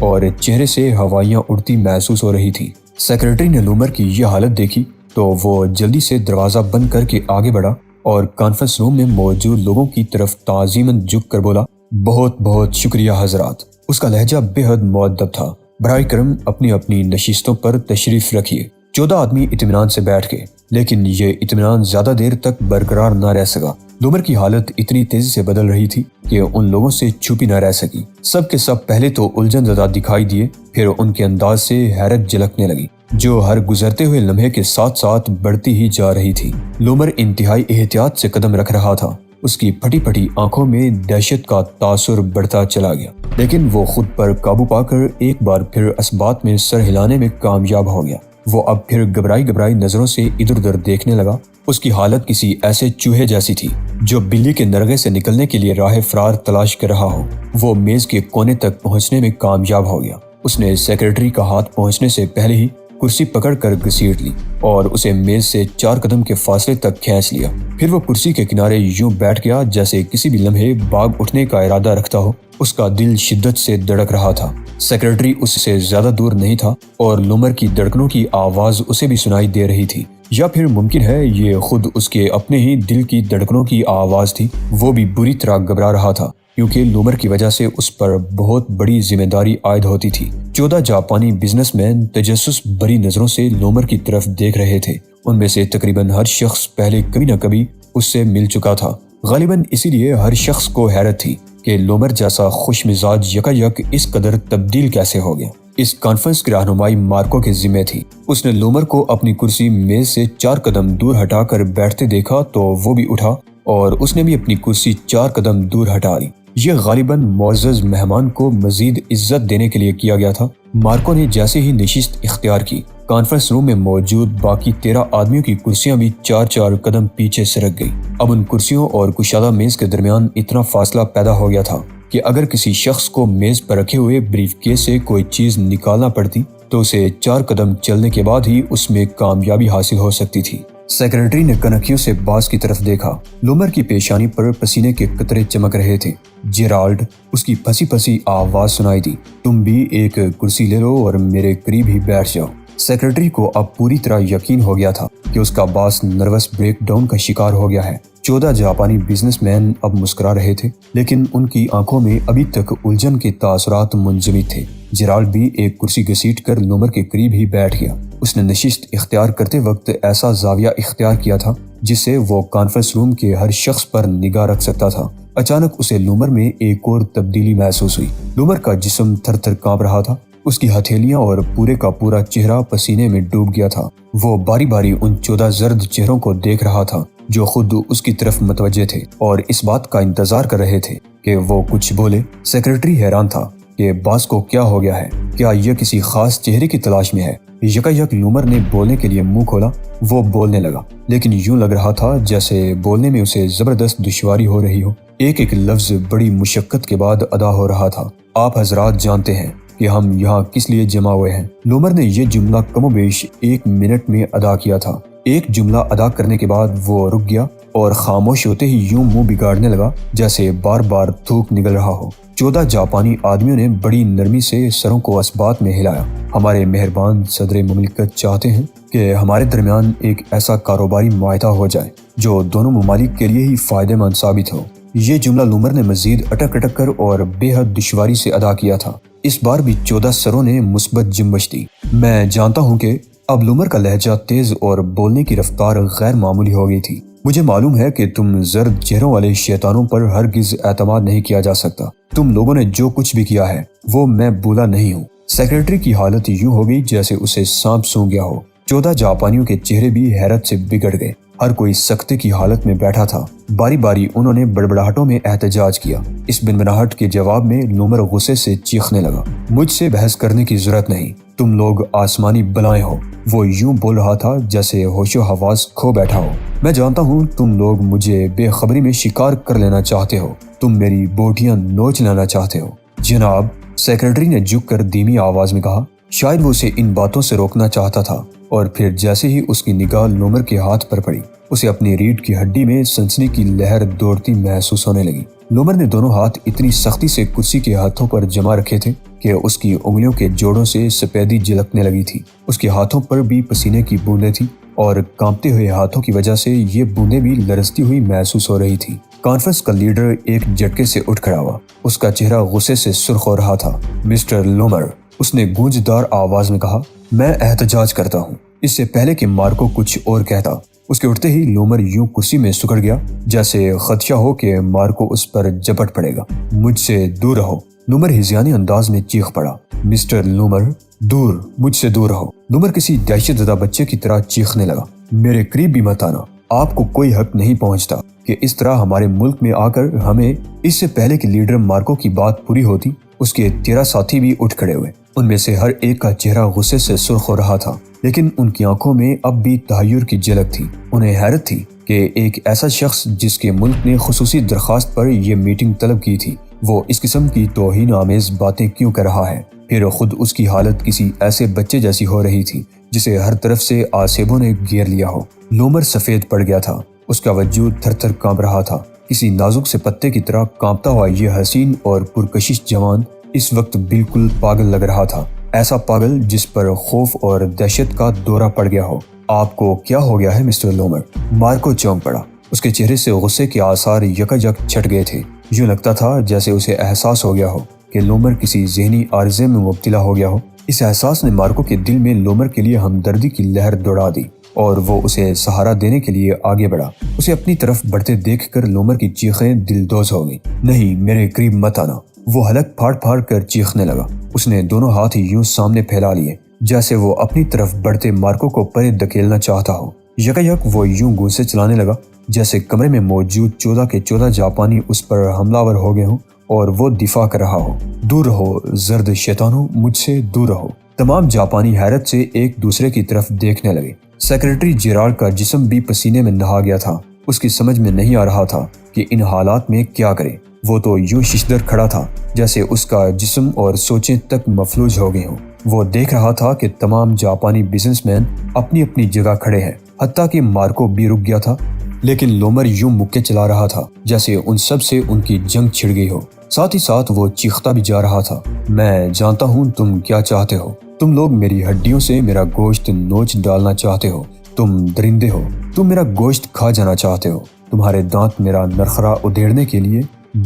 اور چہرے سے ہوائیاں اڑتی محسوس ہو رہی تھی۔ سیکرٹری نے لومر کی یہ حالت دیکھی تو وہ جلدی سے دروازہ بند کر کے آگے بڑھا اور کانفرنس روم میں موجود لوگوں کی طرف تعظیماً جھک کر بولا، بہت بہت شکریہ حضرات۔ اس کا لہجہ بے حد مؤدب تھا۔ براہ کرم اپنی اپنی نشستوں پر تشریف رکھیے۔ 14 آدمی اطمینان سے بیٹھ گئے، لیکن یہ اطمینان زیادہ دیر تک برقرار نہ رہ سکا۔ لومر کی حالت اتنی تیزی سے بدل رہی تھی کہ ان لوگوں سے چھپی نہ رہ سکی۔ سب کے سب پہلے تو الجھن زدہ دکھائی دیے، پھر ان کے انداز سے حیرت جھلکنے لگی جو ہر گزرتے ہوئے لمحے کے ساتھ ساتھ بڑھتی ہی جا رہی تھی۔ لومر انتہائی احتیاط سے قدم رکھ رہا تھا۔ اس کی پھٹی پھٹی آنکھوں میں دہشت کا تاثر بڑھتا چلا گیا، لیکن وہ خود پر قابو پا کر ایک بار پھر اسبات میں سر ہلانے میں کامیاب ہو گیا۔ وہ اب پھر گھبرائی نظروں سے ادھر ادھر دیکھنے لگا۔ اس کی حالت کسی ایسے چوہے جیسی تھی جو بلی کے نرغے سے نکلنے کے لیے راہ فرار تلاش کر رہا ہو۔ وہ میز کے کونے تک پہنچنے میں کامیاب ہو گیا۔ اس نے سیکرٹری کا ہاتھ پہنچنے سے پہلے ہی کرسی پکڑ کر گھسیٹ لی اور اسے میز سے 4 قدم کے فاصلے تک کھینچ لیا۔ پھر وہ کرسی کے کنارے یوں بیٹھ گیا جیسے کسی بھی لمحے بھاگ اٹھنے کا ارادہ رکھتا ہو۔ اس کا دل شدت سے دھڑک رہا تھا۔ سیکرٹری اس سے زیادہ دور نہیں تھا اور لومر کی دھڑکنوں کی آواز اسے بھی سنائی دے رہی تھی، یا پھر ممکن ہے یہ خود اس کے اپنے ہی دل کی دھڑکنوں کی آواز تھی۔ وہ بھی بری طرح گھبرا رہا تھا کیونکہ لومر کی وجہ سے اس پر بہت بڑی ذمہ داری عائد ہوتی تھی۔ 14 جاپانی بزنس مین تجسس بری نظروں سے لومر کی طرف دیکھ رہے تھے۔ ان میں سے تقریباً ہر شخص پہلے کبھی نہ کبھی اس سے مل چکا تھا۔ غالباً اسی لیے ہر شخص کو حیرت تھی کہ لومر جیسا خوش مزاج یکایک اس قدر تبدیل کیسے ہو گیا۔ اس کانفرنس کی رہنمائی مارکو کے ذمہ تھی۔ اس نے لومر کو اپنی کرسی میز سے 4 قدم دور ہٹا کر بیٹھتے دیکھا تو وہ بھی اٹھا اور اس نے بھی اپنی کرسی 4 قدم دور ہٹا لی۔ یہ غالباً معزز مہمان کو مزید عزت دینے کے لیے کیا گیا تھا۔ مارکو نے جیسے ہی نشست اختیار کی، کانفرنس روم میں موجود باقی 13 آدمیوں کی کرسیاں بھی 4 قدم پیچھے سرک گئی۔ اب ان کرسیوں اور کشادہ میز کے درمیان اتنا فاصلہ پیدا ہو گیا تھا کہ اگر کسی شخص کو میز پر رکھے ہوئے بریف کیس سے کوئی چیز نکالنا پڑتی تو اسے 4 قدم چلنے کے بعد ہی اس میں کامیابی حاصل ہو سکتی تھی۔ سیکرٹری نے کنکھیوں سے باز کی طرف دیکھا۔ لومر کی پیشانی پر پسینے کے قطرے چمک رہے تھے۔ جیرالڈ، اس کی پھنسی پھنسی آواز سنائی دی، تم بھی ایک کرسی لے لو اور میرے قریب ہی بیٹھ جاؤ۔ سیکرٹری کو اب پوری طرح یقین ہو گیا تھا کہ اس کا باس نروس بریک ڈاؤن کا شکار ہو گیا ہے۔ 14 جاپانی بزنس مین اب مسکرا رہے تھے، لیکن ان کی آنکھوں میں ابھی تک الجھن کے تاثرات منجمد تھے۔ جیرالڈ بھی ایک کرسی گھسیٹ کر لومر کے قریب ہی بیٹھ گیا۔ اس نے نشست اختیار کرتے وقت ایسا زاویہ اختیار کیا تھا جس سے وہ کانفرنس روم کے ہر شخص پر نگاہ رکھ سکتا تھا۔ اچانک اسے لومر میں ایک اور تبدیلی محسوس ہوئی۔ لومر کا جسم تھر تھر کانپ رہا تھا۔ اس کی ہتھیلیاں اور پورے کا پورا چہرہ پسینے میں ڈوب گیا تھا۔ وہ باری باری ان 14 زرد چہروں کو دیکھ رہا تھا جو خود اس کی طرف متوجہ تھے اور اس بات کا انتظار کر رہے تھے کہ وہ کچھ بولے۔ سیکرٹری حیران تھا کہ باس کو کیا ہو گیا ہے، کیا یہ کسی خاص چہرے کی تلاش میں ہے۔ یکایک لومر نے بولنے کے لیے منہ کھولا۔ وہ بولنے لگا، لیکن یوں لگ رہا تھا جیسے بولنے میں اسے زبردست دشواری ہو رہی ہو۔ ایک ایک لفظ بڑی مشقت کے بعد ادا ہو رہا تھا۔ آپ حضرات جانتے ہیں کہ ہم یہاں کس لیے جمع ہوئے ہیں۔ لومر نے یہ جملہ کم و بیش 1 منٹ میں ادا کیا تھا۔ ایک جملہ ادا کرنے کے بعد وہ رک گیا اور خاموش ہوتے ہی یوں منہ بگاڑنے لگا جیسے بار بار تھوک نکل رہا ہو۔ 14 جاپانی آدمیوں نے بڑی نرمی سے سروں کو اسبات میں ہلایا۔ ہمارے مہربان صدر مملکت چاہتے ہیں کہ ہمارے درمیان ایک ایسا کاروباری معاہدہ ہو جائے جو دونوں ممالک کے لیے ہی فائدہ مند ثابت ہو۔ یہ جملہ لومر نے مزید اٹک اٹک کر اور بے حد دشواری سے ادا کیا تھا۔ اس بار بھی 14 سروں نے مثبت جنبش دی۔ میں جانتا ہوں کہ اب لومر کا لہجہ تیز اور بولنے کی رفتار غیر معمولی ہو گئی تھی۔ مجھے معلوم ہے کہ تم زرد چہروں والے شیطانوں پر ہرگز اعتماد نہیں کیا جا سکتا۔ تم لوگوں نے جو کچھ بھی کیا ہے وہ میں بھولا نہیں ہوں۔ سیکرٹری کی حالت یوں ہو گئی جیسے اسے سانپ سونگھ گیا ہو۔ 14 جاپانیوں کے چہرے بھی حیرت سے بگڑ گئے۔ ہر کوئی سکتے کی حالت میں بیٹھا تھا۔ باری باری انہوں نے بڑبڑاہٹوں میں احتجاج کیا۔ اس بنبناہٹ کے جواب میں لومر غصے سے چیخنے لگا، مجھ سے بحث کرنے کی ضرورت نہیں، تم لوگ آسمانی بلائیں ہو۔ وہ یوں بول رہا تھا جیسے ہوش و حواس کھو بیٹھا ہو۔ میں جانتا ہوں تم لوگ مجھے بے خبری میں شکار کر لینا چاہتے ہو، تم میری بوٹیاں نوچ لینا چاہتے ہو۔ جناب، سیکرٹری نے جھک کر دھیمی آواز میں کہا۔ شاید وہ اسے ان باتوں سے روکنا چاہتا تھا اور پھر جیسے ہی اس کی نگاہ لومر کے ہاتھ پر پڑی اسے اپنی ریڑھ کی ہڈی میں سنسنی کی لہر دوڑتی محسوس ہونے لگی۔ لومر نے دونوں ہاتھ اتنی سختی سے کرسی کے ہاتھوں پر جما رکھے تھے کہ اس کی انگلیوں کے جوڑوں سے سفیدی جھلکنے لگی تھی۔ اس کے ہاتھوں پر بھی پسینے کی بوندیں تھیں اور کانپتے ہوئے ہاتھوں کی وجہ سے یہ بوندیں بھی لرزتی ہوئی محسوس ہو رہی تھی۔ کانفرنس کا لیڈر ایک جھٹکے سے اٹھ کھڑا ہوا۔ اس کا چہرہ غصے سے سرخ ہو رہا تھا۔ مسٹر لومر، اس نے گونجدار آواز میں کہا، میں احتجاج کرتا ہوں۔ اس سے پہلے کہ مارکو کچھ اور کہتا، اس کے اٹھتے ہی لومر یوں کرسی میں سکڑ گیا جیسے خدشہ ہو کہ مارکو اس پر جپٹ پڑے گا۔ مجھ سے دور رہو، لومر ہذیانی انداز میں چیخ پڑا۔ مسٹر لومر، دور، مجھ سے دور رہو۔ لومر کسی دہشت زدہ بچے کی طرح چیخنے لگا، میرے قریب بھی مت آنا۔ آپ کو کوئی حق نہیں پہنچتا کہ اس طرح ہمارے ملک میں آ کر ہمیں۔ اس سے پہلے کہ لیڈر مارکو کی بات پوری ہوتی، اس کے 13 ساتھی بھی اٹھ کھڑے ہوئے۔ ان میں سے ہر ایک کا چہرہ غصے سے سرخ ہو رہا تھا، لیکن ان کی آنکھوں میں اب بھی تحیر کی جھلک تھی۔ انہیں حیرت تھی کہ ایک ایسا شخص جس کے ملک نے خصوصی درخواست پر یہ میٹنگ طلب کی تھی، وہ اس قسم کی توہین آمیز باتیں کیوں کر رہا ہے۔ پھر خود اس کی حالت کسی ایسے بچے جیسی ہو رہی تھی جسے ہر طرف سے آسیبوں نے گھیر لیا ہو۔ لومر سفید پڑ گیا تھا، اس کا وجود تھر تھر کانپ رہا تھا۔ کسی نازک سے پتے کی طرح کانپتا ہوا یہ حسین اور پرکشش جوان اس وقت بالکل پاگل لگ رہا تھا، ایسا پاگل جس پر خوف اور دہشت کا دورہ پڑ گیا ہو۔ آپ کو کیا ہو گیا ہے مسٹر لومر؟ مارکو چونک پڑا۔ اس کے چہرے سے غصے کے آثار یکایک چھٹ گئے تھے۔ یوں لگتا تھا جیسے اسے احساس ہو گیا ہو کہ لومر کسی ذہنی عارضے میں مبتلا ہو گیا ہو۔ اس احساس نے مارکو کے دل میں لومر کے لیے ہمدردی کی لہر دوڑا دی اور وہ اسے سہارا دینے کے لیے آگے بڑھا۔ اسے اپنی طرف بڑھتے دیکھ کر لومر کی چیخیں دلدوز ہو گئیں۔ نہیں، میرے قریب مت آنا، وہ حلق پھاڑ پھاڑ کر چیخنے لگا۔ اس نے دونوں ہاتھ یوں سامنے پھیلا لیے جیسے وہ اپنی طرف بڑھتے مارکو کو پرے دھکیلنا چاہتا ہو۔ یکایک وہ یوں گونسے چلانے لگا جیسے کمرے میں موجود 14 کے 14 جاپانی اس پر حملہ ور ہو گئے ہوں اور وہ دفاع کر رہا ہو۔ دور رہو زرد شیطانوں، مجھ سے دور رہو۔ تمام جاپانی حیرت سے ایک دوسرے کی طرف دیکھنے لگے۔ سیکرٹری جیرالڈ کا جسم بھی پسینے میں نہا گیا تھا۔ اس کی سمجھ میں نہیں آ رہا تھا کہ ان حالات میں کیا کرے۔ وہ تو یوں ششدر کھڑا تھا جیسے اس کا جسم اور سوچیں تک مفلوج ہو گئی ہوں۔ وہ دیکھ رہا تھا کہ تمام جاپانی بزنس مین اپنی اپنی جگہ کھڑے ہیں، حتیٰ کہ مارکو بھی رک گیا تھا، لیکن لومر یوں مکے چلا رہا تھا جیسے ان سب سے ان کی جنگ چھڑ گئی ہو۔ ساتھ ہی ساتھ وہ چیختا بھی جا رہا تھا، میں جانتا ہوں تم کیا چاہتے ہو، تم لوگ میری ہڈیوں سے میرا گوشت نوچ ڈالنا چاہتے ہو، تم درندے ہو، تم میرا گوشت کھا جانا چاہتے ہو، تمہارے دانت میرا نرخرا ادھیڑنے کے لیے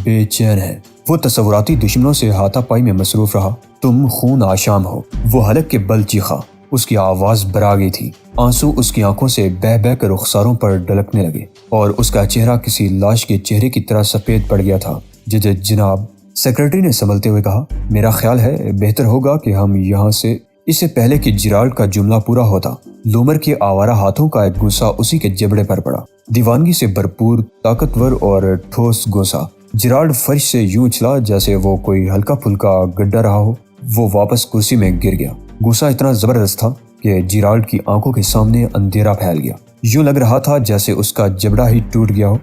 بے چین ہے۔ وہ تصوراتی دشمنوں سے ہاتھا پائی میں مصروف رہا، تم خون آشام ہو۔ وہ حلق کے بل چیخا، اس کی آواز برا گئی تھی، آنسو اس کی آنکھوں سے بہہ بہہ کر رخساروں پر ڈلکنے لگے اور اس کا چہرہ کسی لاش کے چہرے کی طرح سفید پڑ گیا تھا۔ جناب، سیکرٹری نے سنبھلتے ہوئے کہا، میرا خیال ہے بہتر ہوگا کہ ہم یہاں سے۔ اس سے پہلے کہ جیرالڈ کا جملہ پورا ہوتا، لومر کے آوارہ ہاتھوں کا ایک گوسا اسی کے جبڑے پر پڑا، دیوانگی سے بھرپور، طاقتور اور ٹھوس گوسا۔ جیرالڈ فرش سے یوں اچھلا جیسے وہ کوئی ہلکا پھلکا گڈھا رہا ہو۔ وہ واپس کرسی میں گر گیا۔ گوسا اتنا زبردست تھا کہ جیرالڈ کی آنکھوں کے سامنے اندھیرا پھیل گیا۔ یوں لگ رہا تھا جیسے اس کا جبڑا ہی ٹوٹ گیا ہو۔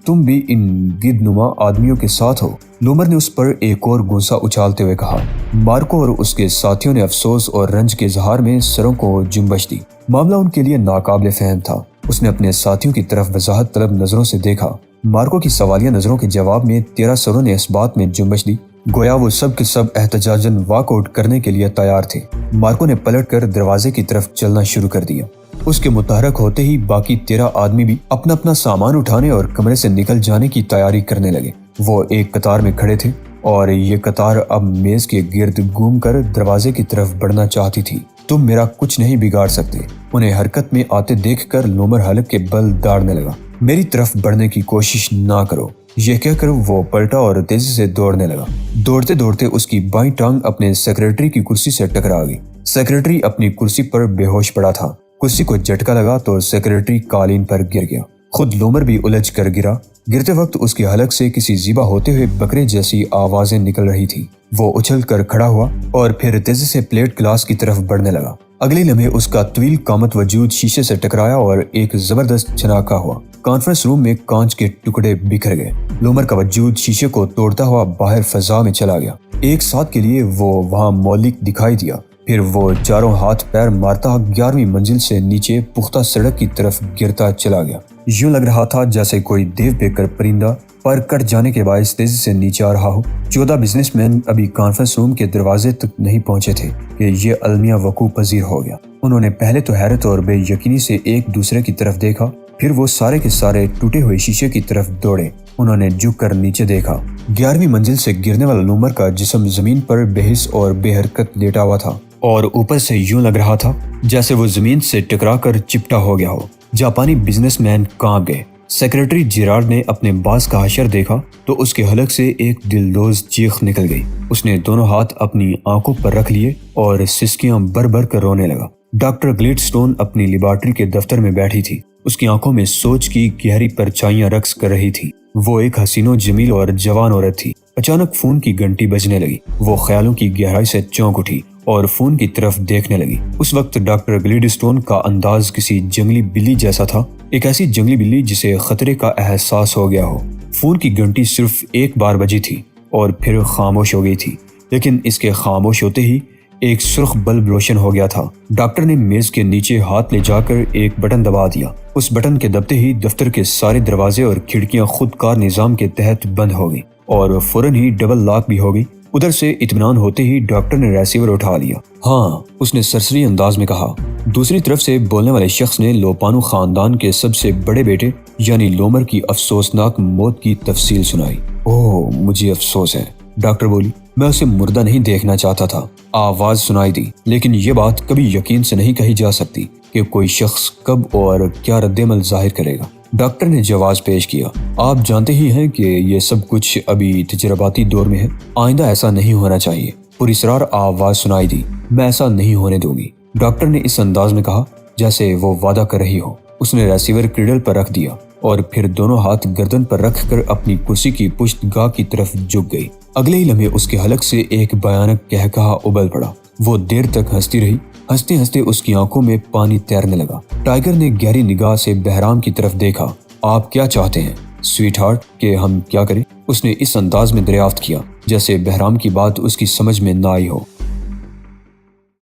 تم بھی ان گدھ نما آدمیوں کے ساتھ ہو؟ لومر نے اس پر ایک اور گوسا اچھالتے ہوئے کہا۔ مارکو اور اس کے ساتھیوں نے افسوس اور رنج کے اظہار میں سروں کو جنبش دی۔ معاملہ ان کے لیے ناقابل فہم تھا۔ اس نے اپنے ساتھیوں کی طرف وضاحت طلب نظروں سے دیکھا۔ مارکو کی سوالیہ نظروں کے جواب میں 13 سروں نے اس بات میں جنبش دی گویا وہ سب کے سب احتجاجاً واک آؤٹ کرنے کے لیے تیار تھے۔ مارکو نے پلٹ کر دروازے کی طرف چلنا شروع کر دیا۔ اس کے متحرک ہوتے ہی باقی 13 آدمی بھی اپنا اپنا سامان اٹھانے اور کمرے سے نکل جانے کی تیاری کرنے لگے۔ وہ ایک قطار میں کھڑے تھے اور یہ قطار اب میز کے گرد گھوم کر دروازے کی طرف بڑھنا چاہتی تھی۔ تم میرا کچھ نہیں بگاڑ سکتے۔ انہیں حرکت میں آتے دیکھ کر لومر حلق کے بل داڑنے لگا۔ میری طرف بڑھنے کی کوشش نہ کرو، یہ کہہ کر وہ پلٹا اور تیزی سے دوڑنے لگا۔ دوڑتے دوڑتے اس کی بائیں ٹانگ اپنے سیکرٹری کی کرسی سے ٹکرا گئی۔ سیکرٹری اپنی کرسی پر بے ہوش پڑا تھا۔ کرسی کو جھٹکا لگا تو سیکرٹری قالین پر گر گیا۔ خود لومر بھی الجھ کر گرا۔ گرتے وقت اس کے حلق سے کسی ذبح ہوتے ہوئے بکرے جیسی آوازیں نکل رہی تھی۔ وہ اچھل کر کھڑا ہوا اور پھر تیزی سے پلیٹ گلاس کی طرف بڑھنے لگا۔ اگلے لمحے اس کا طویل قامت وجود شیشے سے ٹکرایا اور ایک زبردست چھناکا ہوا۔ کانفرنس روم میں کانچ کے ٹکڑے بکھر گئے۔ لومر کا وجود شیشے کو توڑتا ہوا باہر فضا میں چلا گیا۔ ایک ساتھ کے لیے وہ وہاں مولک دکھائی دیا پھر وہ چاروں ہاتھ پیر مارتا 11ویں منزل سے نیچے پختہ سڑک کی طرف گرتا چلا گیا۔ یوں لگ رہا تھا جیسے کوئی دیو پیکر پرندہ پر کٹ جانے کے باعث تیزی سے نیچے آ رہا ہو۔ 14 بزنس مین ابھی کانفرنس روم کے دروازے تک نہیں پہنچے تھے کہ یہ المیہ وقوع پذیر ہو گیا۔ انہوں نے پہلے تو حیرت اور بے یقینی سے ایک دوسرے کی طرف دیکھا، پھر وہ سارے کے سارے ٹوٹے ہوئے شیشے کی طرف دوڑے۔ انہوں نے جھک کر نیچے دیکھا۔ 11ویں منزل سے گرنے والا لومر کا جسم زمین پر بے حس اور بے حرکت لیٹا ہوا تھا، اور اوپر سے یوں لگ رہا تھا جیسے وہ زمین سے ٹکرا کر چپٹا ہو گیا ہو۔ جاپانی بزنس مین کانپ گئے۔ سیکرٹری جیرارڈ نے اپنے باس کا حشر دیکھا تو اس کے حلق سے ایک دلدوز چیخ نکل گئی۔ اس نے دونوں ہاتھ اپنی آنکھوں پر رکھ لیے اور سسکیاں بھر بھر کر رونے لگا۔ ڈاکٹر گلیڈ سٹون اپنی لیبارٹری کے دفتر میں بیٹھی تھی۔ اس کی آنکھوں میں سوچ کی گہری پرچھائیاں رقص کر رہی تھی۔ وہ ایک حسین و جمیل اور جوان عورت تھی۔ اچانک فون کی گھنٹی بجنے لگی۔ وہ خیالوں کی گہرائی سے چونک اٹھی اور فون کی طرف دیکھنے لگی۔ اس وقت ڈاکٹر گلیڈ سٹون کا انداز کسی جنگلی بلی جیسا تھا، ایک ایسی جنگلی بلی جسے خطرے کا احساس ہو گیا ہو۔ فون کی گھنٹی صرف ایک بار بجی تھی اور پھر خاموش ہو گئی تھی، لیکن اس کے خاموش ہوتے ہی ایک سرخ بلب روشن ہو گیا تھا۔ ڈاکٹر نے میز کے نیچے ہاتھ لے جا کر ایک بٹن دبا دیا۔ اس بٹن کے دبتے ہی دفتر کے سارے دروازے اور کھڑکیاں خود کار نظام کے تحت بند ہو گئی اور فوراً ہی ڈبل لاک بھی ہو گئی۔ ادھر سے اطمینان ہوتے ہی ڈاکٹر نے ریسیور اٹھا لیا۔ ہاں، اس نے سرسری انداز میں کہا۔ دوسری طرف سے بولنے والے شخص نے لوپانو خاندان کے سب سے بڑے بیٹے یعنی لومر کی افسوسناک موت کی تفصیل سنائی۔ اوہ، مجھے افسوس ہے، ڈاکٹر بولی۔ میں اسے مردہ نہیں دیکھنا چاہتا تھا۔ آواز سنائی دی، لیکن یہ بات کبھی یقین سے نہیں کہی جا سکتی کہ کوئی شخص کب اور کیا رد عمل ظاہر کرے گا۔ ڈاکٹر نے جواز پیش کیا۔ آپ جانتے ہی ہیں کہ یہ سب کچھ ابھی تجرباتی دور میں ہے۔ آئندہ ایسا نہیں ہونا چاہیے۔ پراسرار آواز سنائی دی، میں ایسا نہیں ہونے دوں گی، ڈاکٹر نے اس انداز میں کہا جیسے وہ وعدہ کر رہی ہو۔ اس نے ریسیور کریڈل پر رکھ دیا اور پھر دونوں ہاتھ گردن پر رکھ کر اپنی کرسی کی پشت گاہ کی طرف جھک گئی۔ اگلے ہی لمحے اس کے حلق سے ایک بھیانک قہقہا ابل پڑا۔ وہ دیر تک ہنستی رہی۔ ہنستے ہنستے اس کی آنکھوں میں پانی تیرنے لگا۔ ٹائیگر نے گہری نگاہ سے بہرام کی طرف دیکھا۔ آپ کیا چاہتے ہیں سویٹ ہارٹ کہ ہم کیا کریں؟ اس نے اس انداز میں دریافت کیا جیسے بہرام کی بات اس کی سمجھ میں نہ آئی ہو۔